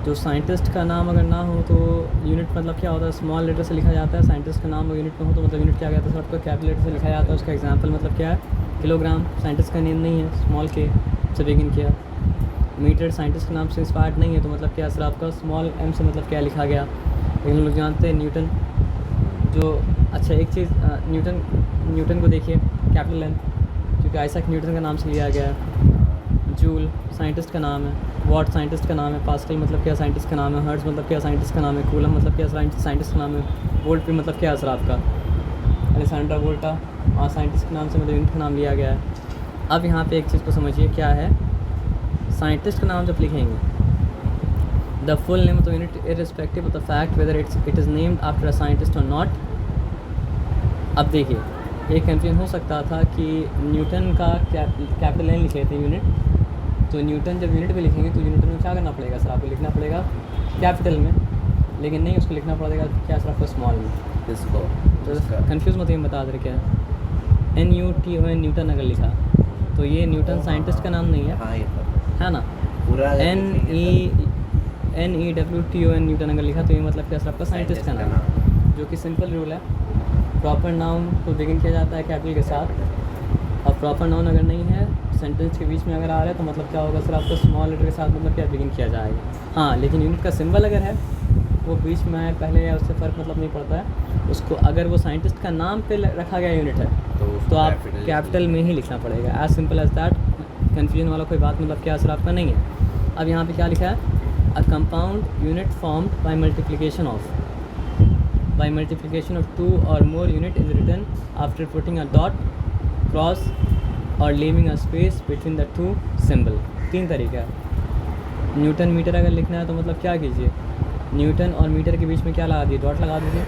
जो साइंटिस्ट का नाम अगर ना हो तो यूनिट मतलब क्या होता है, स्मॉल लेटर से लिखा जाता है। साइंटिस्ट का नाम अगर यूनिट में हो तो मतलब यूनिट क्या कहता है, सबको कैपिटल लेटर से लिखा जाता है। उसका एग्जांपल मतलब क्या है, किलोग्राम। साइंटिस्ट का नेम नहीं है, स्मॉल के से बिगिन किया। मीटर साइंटिस्ट के नाम से इंस्पायर्ड नहीं है, तो मतलब क्या सर आपका स्मॉल एम से मतलब क्या लिखा गया। लेकिन हम लोग जानते हैं न्यूटन जो, अच्छा एक चीज़, न्यूटन को देखिए कैपिटल एन, क्योंकि आइजैक न्यूटन का नाम से लिया गया है। जूल साइंटिस्ट का नाम है, वॉट साइंटिस्ट का नाम है, पास्कल मतलब क्या साइंटिस्ट का नाम है, हर्ट्ज़ मतलब क्या साइंटिस्ट का नाम है, कूलम मतलब क्या साइंटिस्ट का नाम है, वोल्ट पे मतलब क्या है सर आपका, अलेक्जेंडर वोल्टा साइंटिस्ट के नाम से मतलब यूनिट का नाम लिया गया है। अब यहाँ पे एक चीज़ को समझिए क्या है, साइंटिस्ट का नाम जब लिखेंगे, the full name of the unit irrespective of the fact whether it is named after a scientist और नॉट। अब देखिए एक कन्फ्यूजन हो सकता था कि न्यूटन का कैपिटल एन लिखे थे यूनिट, तो न्यूटन जब यूनिट में लिखेंगे तो यूनिट में क्या करना पड़ेगा सर, आपको लिखना पड़ेगा कैपिटल में, लेकिन नहीं, उसको लिखना पड़ेगा क्या सर आपको स्मॉल में। किसको? तो कन्फ्यूज़ मत होइए, बता दे क्या है। NUTON न्यूटन अगर लिखा तो ये न्यूटन साइंटिस्ट का नाम नहीं है, हाँ ये है ना। पूरा NEWTON न्यूटन अगर लिखा तो ये मतलब क्या सर आपका साइंटिस्ट का नाम है, जो कि सिंपल रूल है। प्रॉपर नाउन को बिगिन किया जाता है कैपिटल के साथ, और प्रॉपर नाउन अगर नहीं है सेंटेंस के बीच में अगर आ रहा है तो मतलब क्या होगा सर आपको स्मॉल लेटर के साथ मतलब क्या बिगिन किया जाएगा। हाँ, लेकिन यूनिट का सिंबल अगर है वो बीच में है पहले या उससे फ़र्क मतलब नहीं पड़ता है उसको। अगर वो साइंटिस्ट का नाम पे रखा गया यूनिट है तो आप कैपिटल में ही लिखना पड़ेगा, as simple as that. Confusion वाला कोई बात मतलब क्या सर आपका नहीं है। अब यहाँ पे क्या लिखा है, a compound unit formed by multiplication of 2 or more unit is written after putting a dot, cross or leaving a space between the two symbol. 3 तरीका है। न्यूटन मीटर अगर लिखना है तो मतलब क्या कीजिए, न्यूटन और मीटर के बीच में क्या लगा दीजिए, डॉट लगा दीजिए।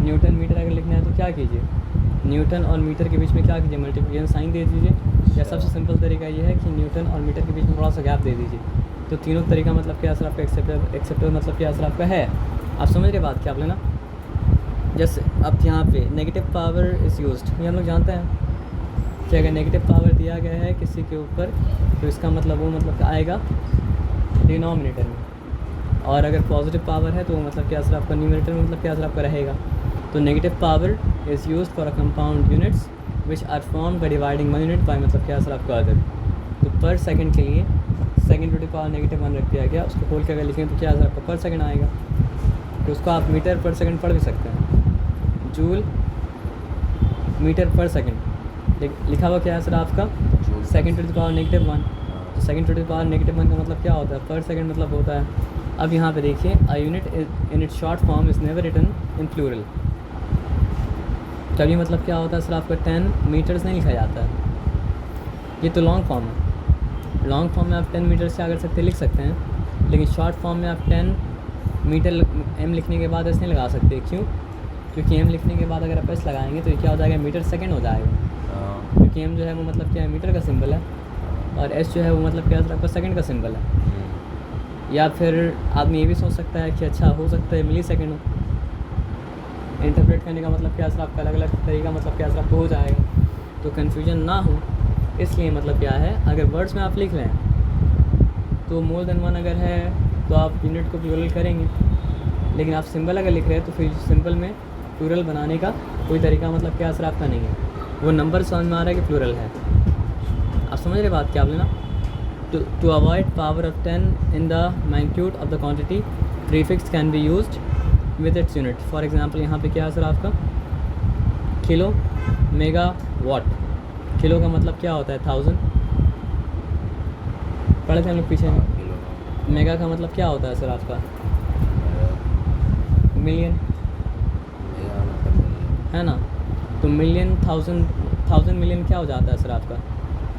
न्यूटन मीटर अगर लिखना है तो क्या कीजिए, न्यूटन और मीटर के बीच में क्या कीजिए, मल्टीप्लिकेशन साइन दे दीजिए। या सबसे सिंपल तरीका ये है कि न्यूटन और मीटर के बीच में थोड़ा सा गैप दे दीजिए। तो तीनों तरीका मतलब क्या सर आपका एक्सेप्टेबल मतलब क्या सर आपका है। आप समझ रहे बात क्या आप लेना। जैसे अब यहाँ पे नेगेटिव पावर इज़ यूज्ड, ये हम लोग जानते हैं कि अगर नेगेटिव पावर दिया गया है किसी के ऊपर तो इसका मतलब वो मतलब आएगा डिनोमिनेटर में, और अगर पॉजिटिव पावर है तो वो मतलब क्या सर आपका न्यूमरेटर में मतलब क्या सर आपका रहेगा। तो negative power is used for a compound units which are formed by dividing one unit by मतलब क्या सर आपका अदर। तो पर सेकंड के लिए सेकंड टू द पावर -1 रख दिया गया, उसको खोल के अगर लिखें तो क्या सर आपका पर सेकंड आएगा। तो उसको आप मीटर पर सेकंड पढ़ भी सकते हैं, जूल मीटर पर सेकंड लिखा हुआ क्या है सर आपका, सेकंड टू द पावर -1। तो सेकंड टू द पावर -1 का मतलब क्या होता है, पर सेकंड मतलब होता है। अब यहाँ पे देखिए, a unit in its short form is never written in plural. कभी मतलब क्या होता है सर आपका 10 मीटर्स नहीं लिखा जाता है, ये तो लॉन्ग फॉर्म है। लॉन्ग फॉर्म में आप 10 मीटर से अगर सकते लिख सकते हैं, लेकिन शॉर्ट फॉर्म में आप 10 मीटर एम लिखने के बाद ऐसे नहीं लगा सकते। क्यों? क्योंकि एम लिखने के बाद अगर आप एस लगाएंगे तो ये क्या हो जाएगा, मीटर सेकंड हो जाएगा। क्योंकि एम जो है वो मतलब क्या है, मीटर का सिंबल है, और एस जो है वो मतलब क्या है आपका सेकंड का सिंबल है। या फिर आदमी ये भी सोच सकता है कि अच्छा हो सकता है मिली सेकंड हो। इंटरप्रेट करने का मतलब क्या सर आपका अलग अलग तरीका मतलब क्या सर आपको हो जाएगा, तो कन्फ्यूजन ना हो इसलिए मतलब क्या है, अगर वर्ड्स में आप लिख लें तो मोर देन 1 अगर है तो आप यूनिट को प्लूरल करेंगे, लेकिन आप सिंबल अगर लिख रहे हैं तो फिर सिंबल में प्लूरल बनाने का कोई तरीका मतलब क्या सर आपका नहीं है। वो नंबर समझ में आ रहा है कि प्लूरल है, आप समझ रहे बात क्या आप लेना। To avoid power of 10 in the magnitude of the quantity, prefix can be used with its unit. For example, यहाँ पे क्या है सर आपका, किलो मेगा वाट। किलो का मतलब क्या होता है 1000, पढ़े थे हम लोग पीछे में। मेगा का मतलब क्या होता है सर आपका, मिलियन, है ना। तो मिलियन, थाउजेंड मिलियन क्या हो जाता है सर आपका,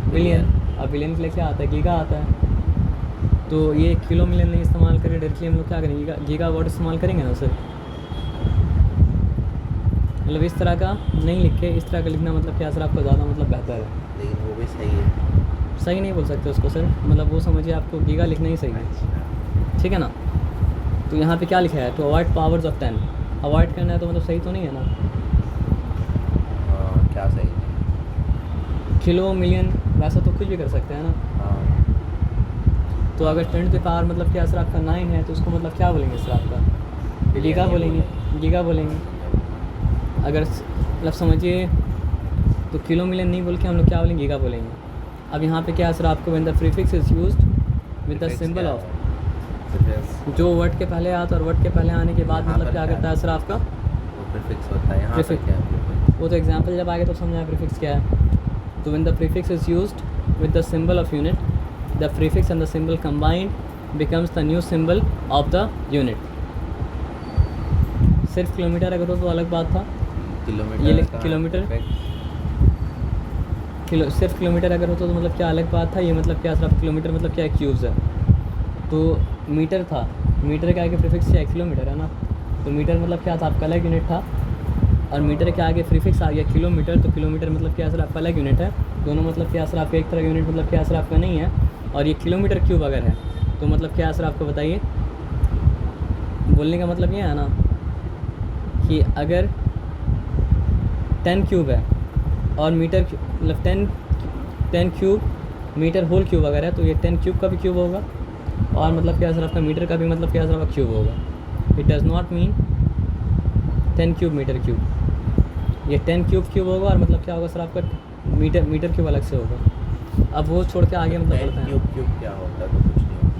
बिलियन। अब बिलियन के लिए क्या आता है, गीगा आता है। तो ये किलो मिलियन नहीं इस्तेमाल करें डायरेक्टली, हम लोग क्या करेंगे, गीगा वर्ड इस्तेमाल करेंगे ना सर। मतलब इस तरह का नहीं लिख के इस तरह का लिखना मतलब क्या सर आपको ज़्यादा मतलब बेहतर है। लेकिन वो भी सही है, सही नहीं बोल सकते उसको सर, मतलब वो समझिए आपको गीगा लिखना ही सही है, ठीक है ना। तो यहाँ पे क्या लिखा है, to avoid powers of 10। Avoid करना है तो मतलब सही तो नहीं है ना। क्या सही है, किलो मिलियन वैसा तो कुछ भी कर सकते हैं ना। तो अगर 10 टू द पावर मतलब क्या सर आपका 9 है तो उसको मतलब क्या बोलेंगे सर आपका गीगा बोलेंगे। अगर मतलब समझिए तो किलो मिलियन नहीं बोल के हम लोग क्या बोलेंगे गीगा बोलेंगे। अब यहाँ पे क्या है सर आपको when the prefix is used with the symbol of, जो वर्ड के पहले आता है और वर्ड के पहले आने के बाद मतलब क्या करता है सर आपका प्रीफिक्स होता है। यहाँ पे Prefix। क्या है prefix? वो तो एग्जाम्पल जब आएगा तो समझ आया प्रीफिक्स क्या है। तो when the prefix is used with the symbol of unit, the prefix and the symbol combined becomes the new symbol of the unit. सिर्फ किलोमीटर अगर हो तो अलग बात था, किलोमीटर ये का किलोमीटर prefix, सिर्फ किलोमीटर अगर होता तो मतलब क्या अलग बात था। ये मतलब क्या सर किलोमीटर मतलब क्या क्यूब्स है। तो मीटर था, मीटर के आगे प्रीफिक्स क्या है किलोमीटर है ना। तो मीटर मतलब क्या था आपका अलग यूनिट था, और मीटर के आगे प्रीफिक्स आ गया किलोमीटर, तो किलोमीटर मतलब क्या सर आपका अलग यूनिट है। दोनों मतलब क्या सर आपका एक तरह यूनिट मतलब क्या सर आपका नहीं है। और ये किलोमीटर क्यूब अगर है तो मतलब क्या सर आपको बताइए। बोलने का मतलब ये है ना कि अगर 10 क्यूब है और मीटर मतलब 10 क्यूब मीटर होल क्यूब अगर है तो ये 10 क्यूब का भी क्यूब होगा, और मतलब क्या सर आपका मीटर का भी मतलब क्या सर आपका क्यूब होगा। It does not mean 10 cube metre cube, ये 10 क्यूब होगा, और मतलब क्या होगा सर आपका मीटर क्यूब अलग से होगा। अब वो छोड़ के आगे मतलब बढ़ता है। क्यूब क्या होता है? तो कुछ नहीं होता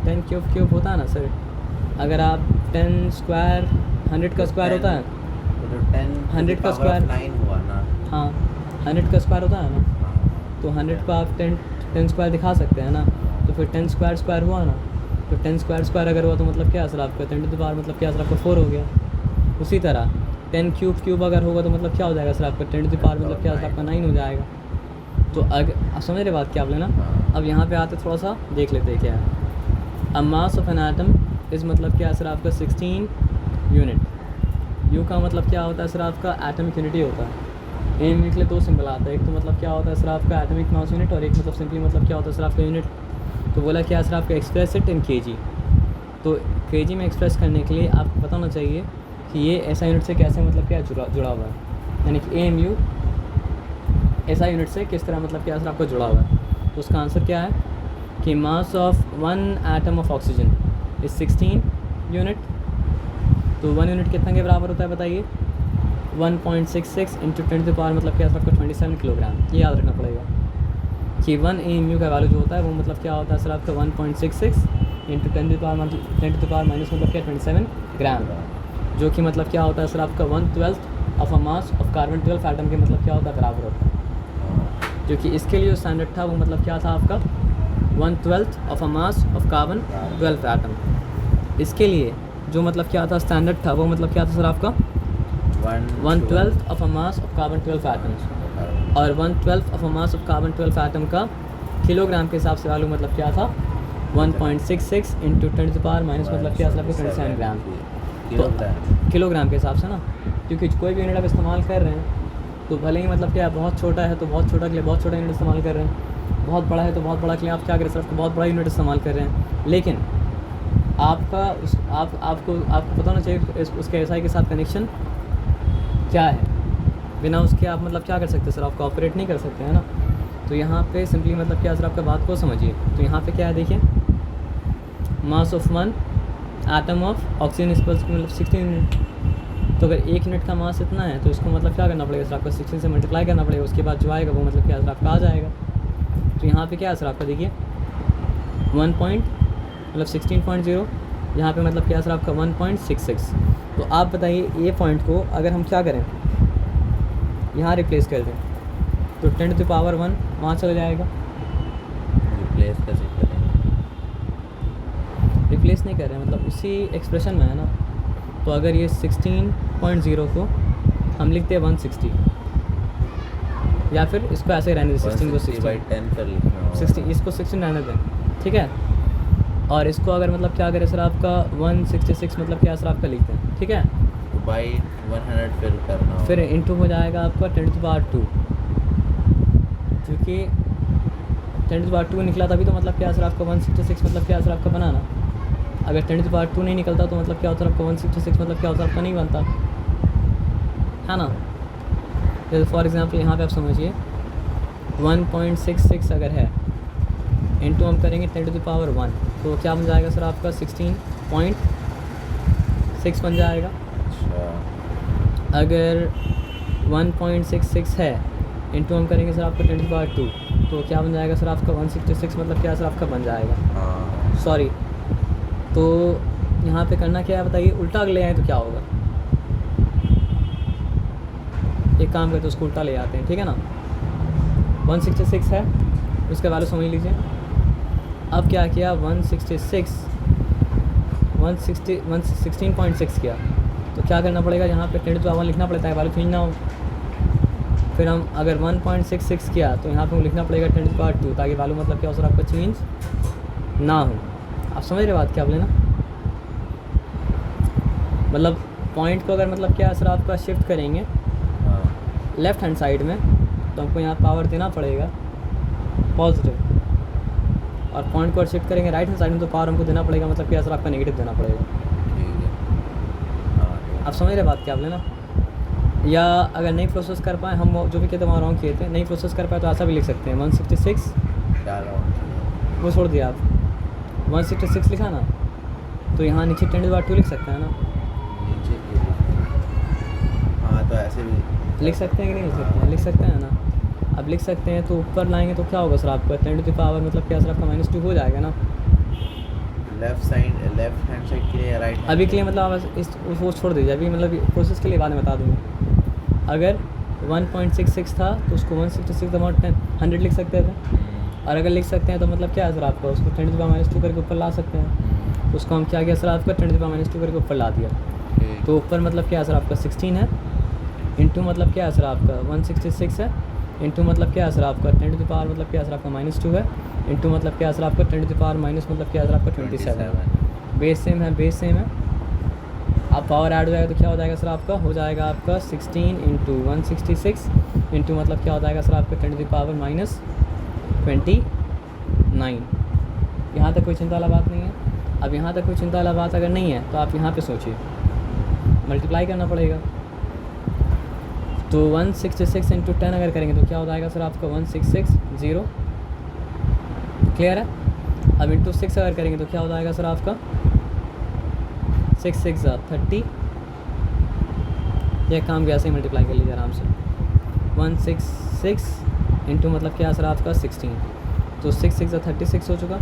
है। 10 क्यूब होता है ना सर। अगर आप 10 स्क्वायर 100 का स्क्वायर होता है, तो जो 100 का स्क्वायर 9 हुआ ना। हाँ 100 का स्क्वायर होता है ना, हाँ, तो 100 को आप 10 स्क्वायर दिखा सकते हैं ना। तो फिर 10 स्क्वायर हुआ ना, तो 10 स्क्वायर अगर हुआ तो मतलब क्या सर आपका 10 टू द पावर मतलब क्या सर आपका 4 हो गया। उसी तरह 10 क्यूब अगर होगा तो मतलब क्या हो जाएगा सर आपका 10 टू द पावर मतलब क्या सर आपका 9 हो जाएगा। तो अगर आप समझ रहे बात क्या आप लेना। अब यहाँ पे आते थोड़ा सा देख लेते हैं क्या है। अ मास ऑफ एन एटम इस मतलब क्या सर आपका 16 यूनिट। यू का मतलब क्या होता है सर आपका एटमिक यूनिट ही होता है। एम लिख ले 2 सिंबल आता है, एक तो मतलब क्या होता है सर आपका एटमिक मास यूनिट, और एक मतलब सिंपली मतलब क्या होता है सर आपका यूनिट। तो बोला क्या सर आपका एक्सप्रेस इट इन केजी। तो केजी में एक्सप्रेस करने के लिए आपको पता होना चाहिए कि ये ऐसा यूनिट से कैसे मतलब क्या जुड़ा हुआ है, यानी कि AMU ऐसा यूनिट से किस तरह मतलब क्या सर आपका जुड़ा हुआ है। तो उसका आंसर क्या है कि mass of 1 atom of oxygen is 16 unit. तो 1 यूनिट कितना के बराबर होता है बताइए, 1.66 इंटू 10 टू द पावर मतलब क्या सर आपका 27 किलोग्राम। ये याद रखना पड़ेगा कि 1 AMU का वैल्यू जो होता है वो मतलब क्या होता है सर आपका 1.66 इंटू 10 टू द पावर मतलब 10 टू द पावर माइनस मतलब क्या 27 ग्राम, जो कि मतलब क्या होता है सर आपका 1/12 of a mass of carbon 12 atom के मतलब क्या होता है बराबर होता है। जो कि इसके लिए जो स्टैंडर्ड था वो मतलब क्या था आपका 1/12 of a mass of carbon 12 atom. इसके लिए जो मतलब क्या था स्टैंडर्ड था वो मतलब क्या था सर आपका 1/12 of a mass of carbon 12 atom, और 1/12 of a mass of carbon 12 atom का किलोग्राम के हिसाब से वैल्यू मतलब क्या था 1.66 into 10 to the power minus मतलब क्या सर आपका 27 ग्राम। तो किलोग्राम के हिसाब से ना, क्योंकि कोई भी यूनिट आप इस्तेमाल कर रहे हैं तो भले ही मतलब क्या बहुत छोटा है तो बहुत छोटा के लिए बहुत छोटा यूनिट इस्तेमाल कर रहे हैं, बहुत बड़ा है तो बहुत बड़ा के लिए आप क्या करें सर आपको बहुत बड़ा यूनिट इस्तेमाल कर रहे हैं। लेकिन आपका आपको पता होना चाहिए उसके SI के साथ कनेक्शन क्या है, बिना उसके आप मतलब क्या कर सकते हैं सर आपको ऑपरेट नहीं कर सकते हैं ना। तो यहाँ पे सिंपली मतलब क्या सर आपका बात को समझिए। तो यहाँ पे क्या है देखिए, mass of 1 atom of oxygen equals मतलब 16 यूनिट। तो अगर 1 यूनिट का मास इतना है तो इसको मतलब क्या करना पड़ेगा सर आपका 16 से मल्टीप्लाई करना पड़ेगा, उसके बाद जो आएगा वो मतलब क्या सर आपका आ जाएगा। तो यहाँ पे क्या है सर आपका देखिए 16.0, यहाँ पे मतलब क्या सर आपका 1.66। तो आप बताइए ये पॉइंट को अगर हम क्या करें यहाँ रिप्लेस कर दें तो 10 टू द पावर 1 वहाँ चला जाएगा। रिप्लेस कैसे करेंगे? रिप्लेस नहीं कर रहे हैं मतलब उसी एक्सप्रेशन में है ना। तो अगर ये 16.0 को हम लिखते हैं 160, या फिर इसको ऐसे रहने दें 16 को 160/10 कर लिखना होगा। 16 इसको 16 रहने दें, ठीक है। और इसको अगर मतलब क्या करें सर आपका 166 मतलब क्या सर आपका लिखते हैं, ठीक है। तो बाई 100 फिर करना होगा। फिर इंटू हो जाएगा आपका 10 टू द पावर 2, क्योंकि 10 टू द पावर 2 निकला तभी तो मतलब क्या सर आपका 166 मतलब क्या सर आपका बनाना। अगर 10 टू द पावर 2 नहीं निकलता तो मतलब क्या होता है आपका 166 मतलब क्या होता है आपका नहीं बनता है ना। जैसे फॉर एग्जांपल यहाँ पे आप समझिए 1.66 अगर है इंटू हम करेंगे 10⁻1, तो क्या बन जाएगा सर आपका 16.6 बन जाएगा। अच्छा, अगर 1.66 है इंटू हम करेंगे सर आपका 10⁻2, तो क्या बन जाएगा सर आपका 166, मतलब क्या सर आपका बन जाएगा, हाँ सॉरी। तो यहाँ पे करना क्या है बताइए, उल्टा ले आए तो क्या होगा, एक काम करते हैं उसको उल्टा ले आते हैं, ठीक है ना। 166 है, उसका वैल्यू समझ लीजिए। अब क्या किया, 116.6 किया, तो क्या करना पड़ेगा, यहाँ पे 10⁻1 लिखना पड़ता है, वैल्यू चेंज ना हो। फिर हम अगर 1.66 किया तो यहाँ पे लिखना पड़ेगा 10⁻2, ताकि वैल्यू मतलब क्या हो सर आपका चेंज ना हो। आप समझ रहे बात क्या बोले ना, मतलब पॉइंट को अगर मतलब क्या सर आपका शिफ्ट करेंगे हाँ लेफ़्ट हैंड साइड में, तो हमको यहाँ पावर देना पड़ेगा पॉजिटिव, और पॉइंट को शिफ्ट करेंगे राइट हैंड साइड में, तो पावर हमको देना पड़ेगा मतलब क्या सर आपका नेगेटिव देना पड़ेगा। ठीक है। हाँ आप समझ रहे बात क्या बोले ना। या अगर नहीं प्रोसेस कर पाए, हम जो भी कहते हैं वहाँ रॉन्ग किए थे, नहीं प्रोसेस कर पाए तो ऐसा भी लिख सकते हैं 166, क्या राउंड वो छोड़ दिया आप, 166 लिखा ना, तो यहाँ नीचे 10⁻2 लिख सकते हैं ना, नीचे की हाँ, तो ऐसे भी लिख सकते हैं कि नहीं लिख सकते हैं, लिख सकते हैं ना। अब लिख सकते हैं तो ऊपर लाएंगे तो क्या होगा सर आपका 10⁻, मतलब क्या सर आपका -2 हो जाएगा ना। लेफ्ट हैंड साइड के लिए या राइट? अभी के लिए मतलब आप इस वो छोड़ दीजिए, अभी मतलब प्रोसेस के लिए बाद में बता दूँगा। अगर 1.66 था तो उसको 166/100 लिख सकते थे, और अगर लिख सकते हैं तो मतलब क्या है सर आपका, उसको 10⁻2 करके ऊपर ला सकते हैं। उसको हम क्या किया सर आपका 10⁻2 करके ऊपर ला दिया, तो ऊपर मतलब क्या है सर आपका 16 है, इंटू मतलब क्या है सर आपका 166 है, इंटू मतलब क्या है सर आपका 10 मतलब क्या है सर आपका -2 है, इंटू मतलब क्या है सर आपका 10 मतलब क्या है सर आपका 27। बेस सेम है, बेस सेम है। अब पावर ऐड हो जाएगा तो क्या हो जाएगा सर आपका, हो जाएगा आपका 16 इंटू 166 इंटू मतलब क्या हो जाएगा सर आपका 10⁻29। यहाँ तक कोई चिंता वाला बात नहीं है। अब यहाँ तक कोई चिंता वाला बात अगर नहीं है तो आप यहाँ पे सोचिए, मल्टीप्लाई करना पड़ेगा। तो 166 इंटू 10 अगर करेंगे तो क्या हो जाएगा सर आपका 1660, क्लियर है। अब इंटू 6 अगर करेंगे तो क्या हो जाएगा सर आपका 6 6 30। यह काम भी ऐसे ही मल्टीप्लाई कर लीजिए आराम से। 166 इंटू मतलब क्या सर आपका 16, तो 6 6 36 हो चुका।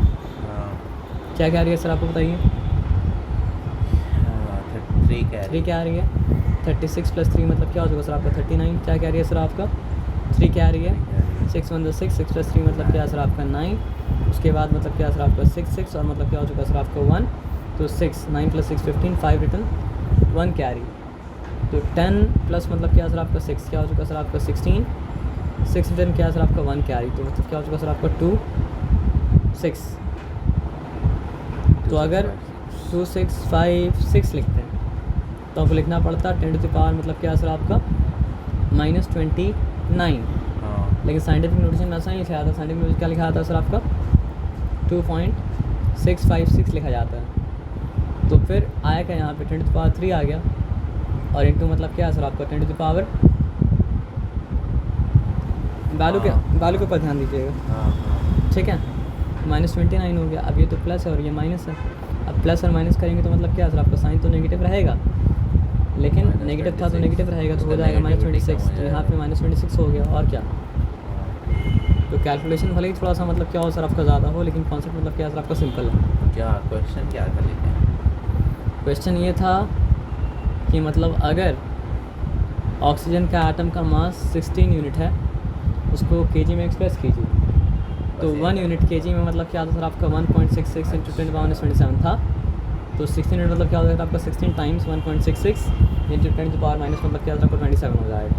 क्या क्या आ रही है सर आपको बताइए, 3 क्या आ रही है, 36 + 3 मतलब क्या हो चुका सर आपका 39। क्या क्या आ रही है सर आपका 3 क्या आ रही है, 6 1 6 6 + 3 मतलब क्या सर आपका 9। उसके बाद मतलब क्या सर आपका 6 6 और मतलब क्या हो चुका सर आपका 1, तो 6 9 + 6 15, 5 रिटर्न 1 कैरी। तो 10 प्लस मतलब क्या सर आपका 6 क्या हो चुका सर आपका 16, 6 रिटर्न क्या सर आपका 1 कैरी, तो मतलब क्या हो चुका सर आपका 2 6। तो अगर 2 6 5 6 लिखते हैं तो आपको लिखना पड़ता 10 मतलब क्या सर आपका -29। लेकिन साइंटिफिक नोटेशन में ऐसा नहीं लिखा जाता, साइंटिफिक नोटेशन क्या लिखा जाता है सर आपका 2.656 लिखा जाता है। तो फिर आया क्या यहाँ पे 10⁻3 आ गया, और इंटू मतलब क्या है सर आपका 10 वैल्यू के ऊपर ध्यान दीजिएगा, ठीक है। -29 हो गया। अब ये तो प्लस है और ये माइनस है। अब प्लस और माइनस करेंगे तो मतलब क्या है सर आपका साइन तो नेगेटिव रहेगा, लेकिन नेगेटिव था तो नेगेटिव रहेगा, तो हो जाएगा -26। तो यहाँ पे -26 हो गया, और क्या। तो कैलकुलेशन भले ही थोड़ा सा मतलब क्या हो सर आपका ज़्यादा हो, लेकिन कॉन्सेप्ट मतलब क्या सर आपका सिंपल है। क्या क्वेश्चन क्या था लेकिन? क्वेश्चन ये था कि मतलब अगर ऑक्सीजन का एटम का मास 16 यूनिट है, उसको केजी में एक्सप्रेस कीजिए। तो 1 यूनिट केजी में मतलब क्या था सर आपका 1.66 इंटू 10⁻27 था। तो 16 यूनिट मतलब क्या हो जाएगा आपका 16 टाइम्स 1.66 इंटू 10⁻- मतलब क्या आपका 27 हो जाएगा,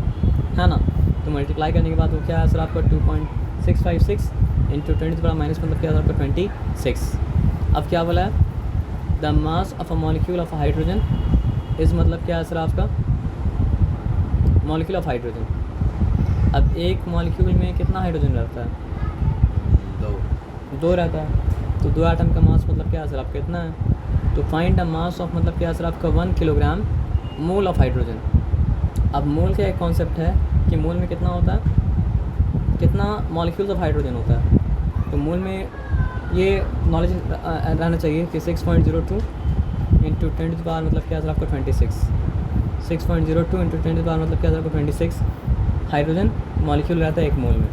है ना। तो मल्टीप्लाई करने के बाद वो क्या है सर आपका 2.656 इंटू 10⁻- मतलब क्या आपका 26। अब क्या बोला है, the mass of a molecule of hydrogen is मतलब क्या है सर आपका मॉलिक्यूल ऑफ हाइड्रोजन। अब एक मॉलिक्यूल में कितना हाइड्रोजन रहता है, 2 रहता है। तो 2 एटम का मास मतलब क्या है सर आपका कितना है। तो फाइंड द मास ऑफ मतलब क्या है सर आपका 1 किलोग्राम मोल ऑफ हाइड्रोजन। अब मोल का एक कॉन्सेप्ट है कि मोल में कितना होता है, कितना मॉलिक्यूल्स ऑफ हाइड्रोजन होता है। तो मोल में ये नॉलेज रहना चाहिए कि 6.02 इंटू 10 टू द पावर मतलब क्या सर आपको 26, 6.02 इंटू 10 टू द पावर मतलब क्या सर आपको 26 हाइड्रोजन मॉलिक्यूल रहता है एक मोल में,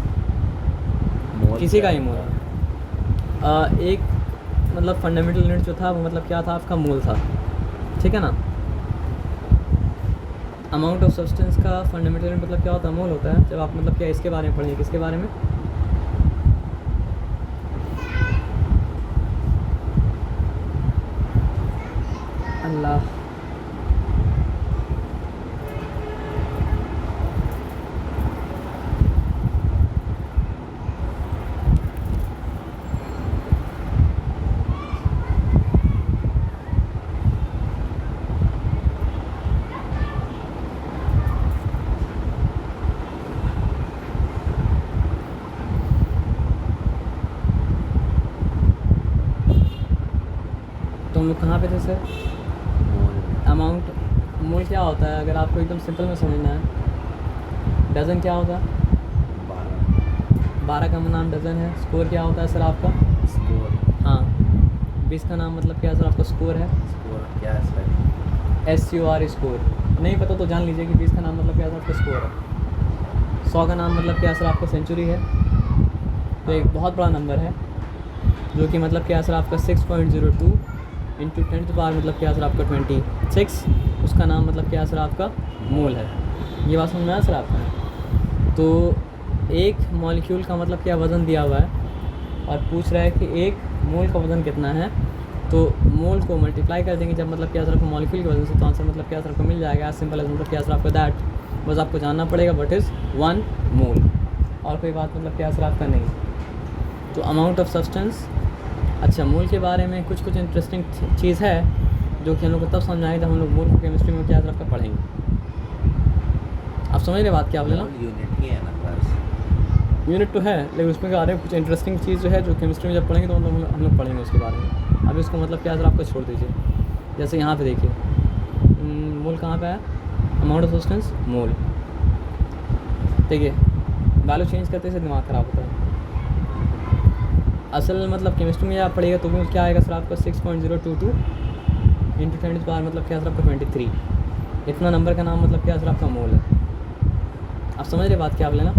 मोल किसी का क्या ही मोल। होता है? एक मतलब फंडामेंटल यूनिट जो था वो मतलब क्या था आपका मोल था, ठीक है ना। अमाउंट ऑफ सब्सटेंस का फंडामेंटल यूनिट मतलब क्या होता है, मोल होता है। जब आप मतलब क्या इसके बारे में पढ़ेंगे, किसके बारे में, अल्लाह, तो हम लोग कहाँ पे थे सर। मोल अमाउंट, मोल क्या होता है अगर आपको एकदम सिंपल में समझना है, डजन क्या होता है, 12 का नाम डजन है। स्कोर क्या होता है सर आपका, स्कोर। हाँ 20 का नाम मतलब क्या सर आपका स्कोर है, स्कोर क्या है सर? SCOR score. नहीं पता तो जान लीजिए कि 20 का नाम मतलब क्या सर आपका स्कोर है। 100 का नाम मतलब क्या सर आपका सेंचुरी है। तो एक बहुत बड़ा नंबर है जो कि मतलब क्या सर आपका 6.02 इंटू 10 टू द पावर मतलब क्या सर आपका 26, उसका नाम मतलब क्या सर आपका मोल है। ये बात समझ में आया सर आपका। तो एक मॉलिक्यूल का मतलब क्या वज़न दिया हुआ है और पूछ रहा है कि एक मोल का वज़न कितना है, तो मोल को मल्टीप्लाई कर देंगे जब मतलब क्या सर आपको मॉलिक्यूल के वजन से, तो आंसर मतलब क्या सर आपको मिल जाएगा। एज सिंपल एज मतलब क्या सर आपको दैट, बस आपको जानना पड़ेगा व्हाट इज़ 1 मोल, और कोई बात मतलब क्या सर आपका नहीं। तो अमाउंट ऑफ सब्सटेंस, अच्छा मोल के बारे में कुछ इंटरेस्टिंग चीज़ है जो कि हम लोग को तब समझ आएगी जब हम लोग मोल को केमिस्ट्री में क्या सर आपका पढ़ेंगे। आप समझ रहे बात क्या आप लेना, मोल यूनिट ही है ना बस। यूनिट तो है लेकिन उसमें क्या आ रहा है कुछ इंटरेस्टिंग चीज़ जो है जो केमिस्ट्री में जब पढ़ेंगे तो हम लोग पढ़ेंगे उसके बारे में। अभी उसको मतलब क्या सर आपको छोड़ दीजिए। जैसे यहाँ पे देखिए मोल कहाँ पे है, अमाउंट ऑफ सब्सटेंस मोल, ठीक है। वैल्यू चेंज करते से दिमाग ख़राब होता है। असल मतलब केमिस्ट्री में आप पढ़ेगा तो भी क्या आएगा सर आपका 6.022 इंटू 10 टू द पावर मतलब क्या सर आपका 23, इतना नंबर का नाम मतलब क्या सर आपका मोल है। आप समझ रहे बात क्या आप लेना।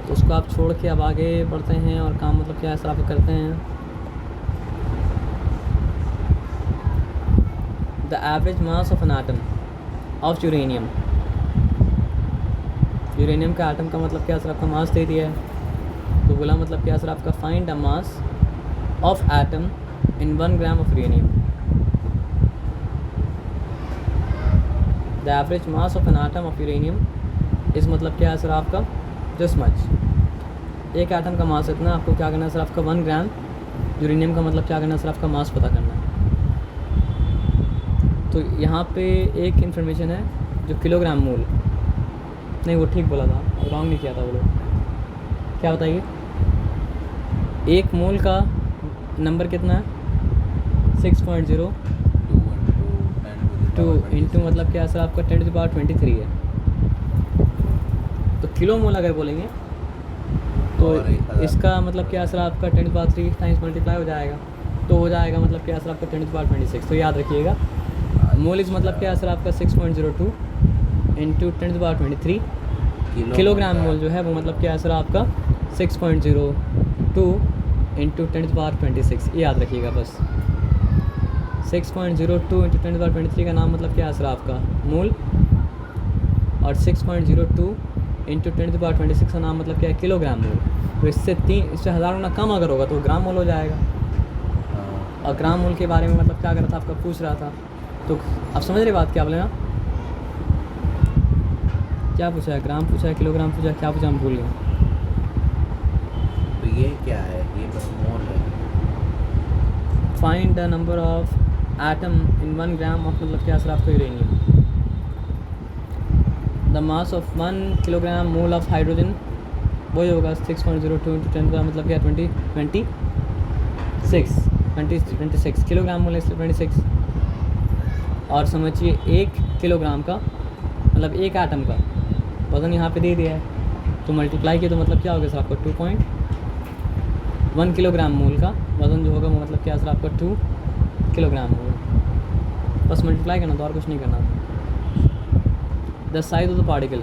तो उसको आप छोड़ के अब आगे बढ़ते हैं और काम मतलब क्या है सर आप करते हैं। The average mass of an atom of uranium, uranium का एटम का मतलब क्या सर आपका मास दे दिया है, तो बोला मतलब क्या सर आपका find the mass of atom in 1 gram of uranium. The average mass of an atom of uranium इस मतलब क्या है सर आपका दिस मच। एक एटम का मास इतना, आपको क्या करना है सर आपका 1 ग्राम यूरेनियम का मतलब क्या करना है सर आपका मास पता करना है। तो यहाँ पे एक इन्फॉर्मेशन है जो किलोग्राम मोल, नहीं वो ठीक बोला था, रॉन्ग नहीं किया था वो लोग। क्या बताइए, एक मोल का नंबर कितना है 6.02 इंटू मतलब क्या सर आपका 10 टू द पावर 23 है। तो किलो मोल अगर बोलेंगे तो इसका मतलब क्या सर आपका 10 to the power 3 times multiply हो जाएगा, तो हो जाएगा मतलब क्या सर आपका 10 टू द पावर 26। तो याद रखिएगा मोल इस मतलब क्या सर आपका 6.02 into 10 to the power 23, kilogram mole जो है वो मतलब क्या है सर आपका 6.02 इंटू 10 टू द पावर 26। ये याद रखिएगा बस। 6.02 इंटू 10 टू द पावर 23 का नाम मतलब क्या है सर आपका मोल, और 6.02 इंटू 10 टू द पावर 26 का नाम मतलब क्या है किलोग्राम मोल। तो इससे 1000 गुना कम अगर होगा तो वो ग्राम मोल हो जाएगा। और ग्राम मोल के बारे में मतलब क्या कर रहा था आपका पूछ रहा था, तो आप समझ रहे बात क्या बोले ना। क्या पूछा है, ग्राम पूछा है, किलोग्राम पूछा है, क्या पूछा हम भूल गए। तो ये क्या है, ये बस मोल है। Find the number of atom in 1 gram of मतलब क्या सर आपका uranium. The mass of 1 kilogram mole of hydrogen वही होगा 6.02 इंटू 10 का मतलब क्या 26 किलोग्राम मोल इसलिए 26। और समझिए 1 किलोग्राम का मतलब एक एटम का वज़न यहाँ पे दे दिया है, तो मल्टीप्लाई किया तो मतलब क्या हो गया सर आपको 1 किलोग्राम मोल का वज़न जो होगा वो मतलब क्या सर आपका 2 किलोग्राम होगा। बस मल्टीप्लाई करना था और कुछ नहीं करना था। The size of the particle,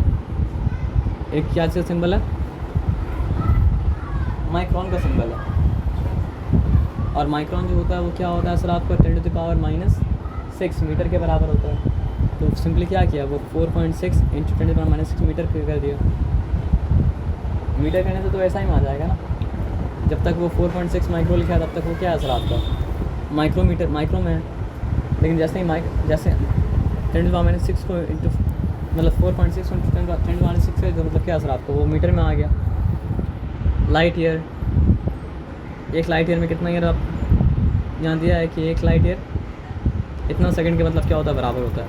एक क्या चीज़ सिंबल है, माइक्रोन का सिंबल है। और माइक्रोन जो होता है वो क्या होता है सर आपका 10⁻⁶ मीटर के बराबर होता है। तो सिंपली क्या किया, वो 4.6 इंटू 10⁻⁶ मीटर कर दिया। मीटर करने से तो ऐसा ही में आ जाएगा ना, जब तक वो 4.6 माइक्रो लिखा है तब तक वो क्या है सर आपका माइक्रोमीटर, माइक्रो में है। लेकिन जैसे ही जैसे 10⁻⁶ को इंटू मतलब 4.6 इंटू 10⁻⁶ है तो मतलब क्या सर आपको वो मीटर में आ गया। लाइट ईयर, एक लाइट ईयर में कितना ईयर आप यहाँ दिया है कि एक लाइट ईयर इतना सेकंड के मतलब क्या होता है बराबर होता है।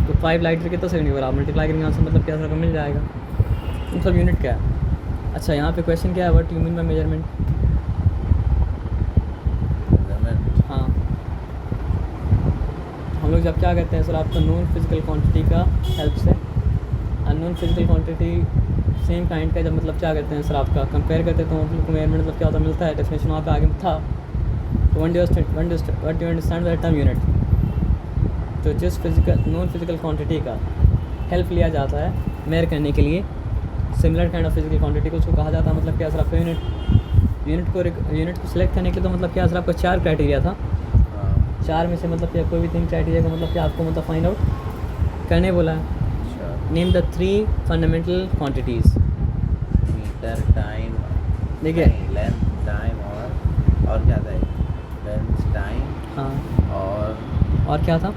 तो 5 लाइट ईयर कितना सेकंड के बराबर, मल्टीप्लाई करेंगे आंसर मतलब क्या सर आपको मिल जाएगा। मतलब यूनिट क्या है। अच्छा यहाँ पे क्वेश्चन क्या है, what you mean by measurement. हाँ हम लोग जब क्या कहते हैं सर आपका नॉन फिजिकल क्वांटिटी का हेल्प से unknown physical quantity same kind का जब मतलब क्या कहते हैं सर आपका कंपेयर करते हैं तो मतलब मेजरमेंट मतलब क्या होता है मिलता है। डेफिनेशन वहाँ पे आगे था। तो what do you understand by term unit. तो जिस फिजिकल नॉन फिजिकल क्वांटिटी का हेल्प लिया जाता है मेयर करने के लिए similar kind of physical quantity को, उसको कहा जाता है मतलब क्या सर आपका यूनिट को सिलेक्ट करने के लिए तो मतलब क्या सर आपका 4 क्राइटेरिया था। 4 में से मतलब क्या कोई भी 3 क्राइटेरिया का मतलब क्या आपको मतलब फाइंड आउट करने बोला है। Name the 3 fundamental quantities. Meter, time, देखिए लेंथ, टाइम और क्या था, लेंथ, टाइम हाँ और क्या था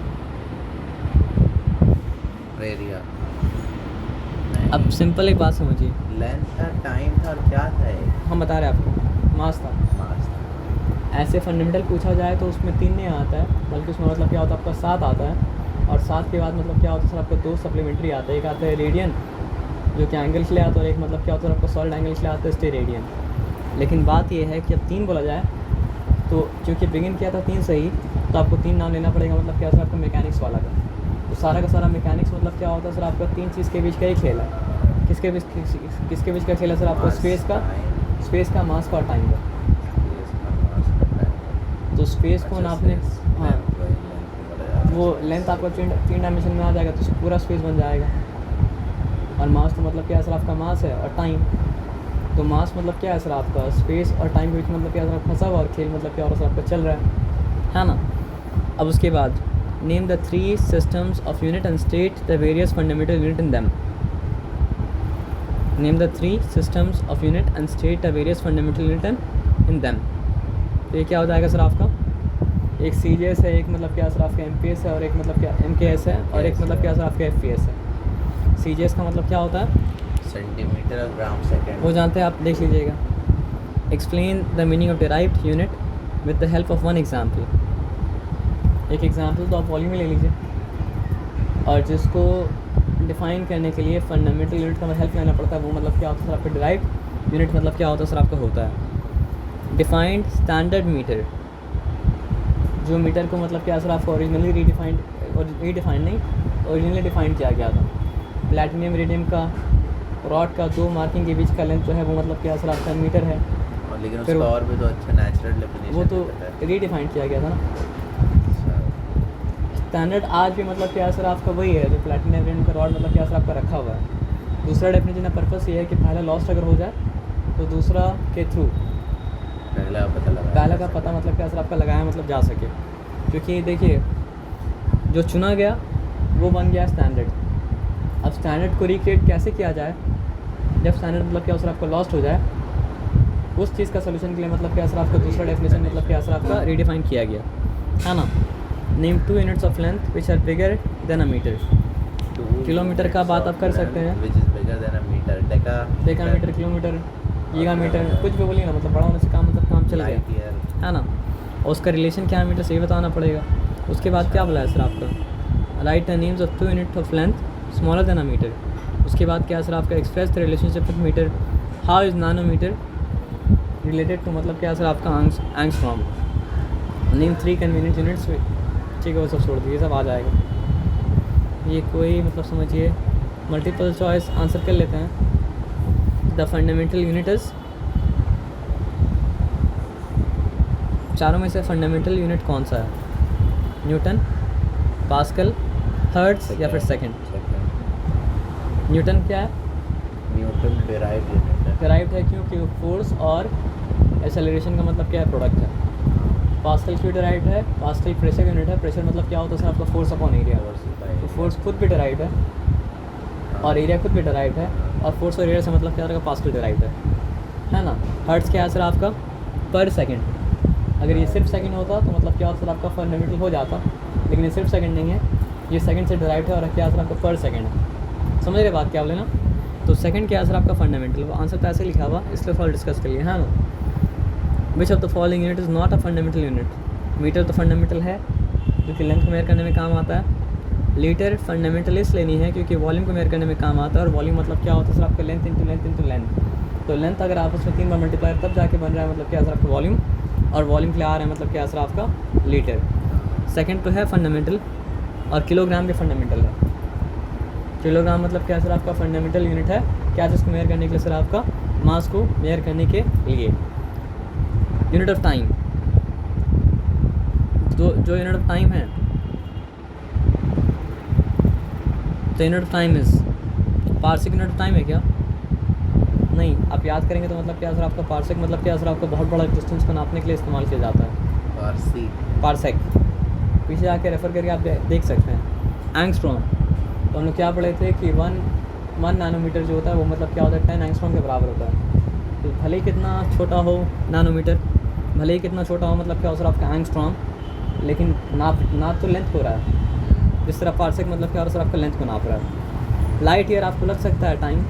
एरिया। अब सिंपल एक बात समझिए, लेंथ था, टाइम था और क्या था एक हम बता रहे हैं आपको मास था। मास था। ऐसे फंडामेंटल पूछा जाए तो उसमें 3 नहीं आता है, बल्कि उसमें मतलब क्या होता है आपका 7 आता है। और 7 के बाद मतलब क्या होता है सर आपका 2 सप्लीमेंट्री आता है। एक आता है रेडियन जो कि एंगल के लिए आता है, और एक मतलब क्या होता है आपका सॉलिड एंगल के लिए आता है स्टे रेडियन। लेकिन बात ये है कि अब 3 बोला जाए तो क्योंकि बिगिन किया था 3 से ही तो आपको 3 नाम लेना पड़ेगा। मतलब क्या सर आपका मैकेनिक्स वाला का, तो सारा का सारा मैकेनिक्स मतलब क्या होता है सर आपका 3 चीज़ के बीच का ही खेल है। किसके बीच का खेल है सर आपका स्पेस का मास का और टाइम का। तो स्पेस को नापने हाँ वो लेंथ आपका 3 डायमेंशन में आ जाएगा तो पूरा स्पेस बन जाएगा। और मास तो मतलब क्या है सर आपका मास है, और टाइम तो मास मतलब क्या है सर आपका स्पेस और टाइम के बीच मतलब क्या है सर फंसा हुआ और खेल मतलब क्या हो रहा है सर आपका चल रहा है ना। अब उसके बाद name the 3 systems of unit and state the various fundamental unit in them. Name the 3 systems of unit and state the various fundamental unit in them. तो ये क्या हो जाएगा सर आपका, एक CGS है, एक मतलब क्या सर आपका MPS है, और एक मतलब क्या MKS है, और एक मतलब क्या सर आपका FPS है। CGS का मतलब क्या होता है सेंटीमीटर और ग्राम सेकेंड, वो जानते हैं आप, देख लीजिएगा। Explain the meaning of derived unit with the help of 1 example. एक एग्जाम्पल तो आप वॉल्यूम में ले लीजिए, और जिसको डिफ़ाइन करने के लिए फंडामेंटल यूनिट का हेल्प लेना पड़ता है वो मतलब क्या होता है सर आपका डिराइव्ड यूनिट मतलब क्या होता है सर आपका होता है डिफाइंड स्टैंडर्ड मीटर। जो मीटर को मतलब क्या सर आपको ओरिजिनली ओरिजिनली डिफाइंड किया गया था। प्लैटिनियम इरिडियम का रॉड का 2 मार्किंग के बीच का लेंथ जो है वो मतलब क्या सर आपका मीटर है। और लेकिन फिर उसका और भी तो अच्छा नेचुरल डेफिनेशन वो तो रीडिफाइंड किया गया था ना। स्टैंडर्ड आज भी मतलब क्या सर आपका वही है जो प्लैटिनियम इरिडियम का रॉड मतलब क्या सर आपका रखा हुआ है। दूसरा डेफिनेशन का पर्पस ये है कि पहला लॉस्ट अगर हो जाए तो दूसरा के थ्रू पहला का पता मतलब क्या सर आपका लगाया मतलब जा सके। क्योंकि देखिए जो चुना गया वो बन गया स्टैंडर्ड। अब स्टैंडर्ड को रिक्रिएट कैसे किया जाए जब स्टैंडर्ड मतलब क्या सर आपका लॉस्ट हो जाए, उस चीज़ का सोल्यूशन के लिए मतलब क्या सर आपका दूसरा डेफिनेशन मतलब क्या सर आपका रीडिफाइन किया गया है ना। Name 2 units of length which are bigger than a meter. Kilometer का बात आप कर सकते हैं, डेकामीटर, किलोमीटर, गीगामीटर, कुछ भी बोलिए ना, मतलब बड़ा होने से काम मतलब काम चल गया है ना। और उसका रिलेशन क्या है मीटर से ये बताना पड़ेगा। उसके बाद क्या बोला है सर आपका write the names of 2 unit of length smaller than a meter. उसके बाद क्या सर आपका express the relationship with meter. How is nanometer related to मतलब क्या सर आपका एंगस्ट्रॉम। Name 3 convenient units. ठीक है वो सब छोड़ दीजिए, सब आ जाएगा। ये कोई मतलब समझिए मल्टीपल चॉइस आंसर कर लेते हैं। द फंडामेंटल यूनिट इज़ चारों में से फंडामेंटल यूनिट कौन सा है? न्यूटन, पास्कल, हर्ट्ज या फिर सेकंड? सेकंड। न्यूटन क्या है? न्यूटन डेराइव्ड यूनिट है। डेराइव्ड है क्योंकि फोर्स और एक्सेलरेशन का मतलब क्या है? प्रोडक्ट है। पास्कल क्यों डेराइव्ड है? पास्कल प्रेशर यूनिट है। प्रेशर मतलब क्या होता है सर? आपका फोर्स अपॉन एरिया। तो फोर्स खुद भी डेराइव्ड है और एरिया खुद भी डेराइव्ड है, और फोर्स और एरिया से मतलब क्या होगा? पास्कल डेराइव्ड है ना। हर्ट्ज क्या है सर आपका? पर सेकंड। अगर ये सिर्फ सेकंड होता तो मतलब क्या होता सर? आपका फंडामेंटल हो जाता, लेकिन ये सिर्फ सेकंड नहीं है, ये सेकंड से डेराइव्ड है और क्या सर? आपका पर सेकंड है। समझ रहे बात क्या बोले ना? तो सेकंड क्या है सर? आपका फंडामेंटल। वो आंसर तो ऐसे लिखा हुआ, इसलिए फॉल डिस्कस कर लिए, है ना। Which of the following unit is not a fundamental unit? Meter तो फंडामेंटल है क्योंकि लेंथ को मेजर करने में काम आता है। लीटर फंडामेंटल इसलिए नहीं है क्योंकि वॉल्यूम को मेजर करने में काम आता है, और वॉल्यूम मतलब क्या होता है सर? आपका length into length into length. तो लेंथ अगर आप उसमें 3 बार मल्टीप्लाई तब जाके बन रहा है मतलब क्या सर? आपका वॉल्यूम, और वॉल्यूम के लिए आ रहा है मतलब क्या सर? आपका लीटर। सेकंड तो है फंडामेंटल, और किलोग्राम भी फंडामेंटल है। किलोग्राम मतलब क्या सर? आपका फंडामेंटल यूनिट है। क्या चीज़ को मेजर करने के लिए सर? आपका मास को मेजर करने के लिए। यूनिट ऑफ टाइम, जो यूनिट ऑफ टाइम है, तो unit of time is parsec. Unit of time है क्या? नहीं। आप याद करेंगे तो मतलब क्या सर? आपका पार्सिक मतलब क्या सर? आपका बहुत बड़ा डिस्टेंस को नापने के लिए इस्तेमाल किया जाता है। पार्सेक पीछे आके रेफ़र करके आप देख सकते हैं। एंगस्ट्रॉम, तो हम लोग क्या पढ़े थे कि 1 नैनोमीटर जो होता है वो मतलब क्या होता है? 10 एंगस्ट्रॉम के बराबर होता है। तो भले ही कितना छोटा हो नैनोमीटर, भले ही कितना छोटा हो मतलब क्या हो सर? आपका एंगस्ट्रॉम, लेकिन नाप तो लेंथ हो रहा है। जिस तरह पार्सेक मतलब क्या हो सर? आपका लेंथ को नाप रहा है। लाइट ईयर आपको लग सकता है टाइम,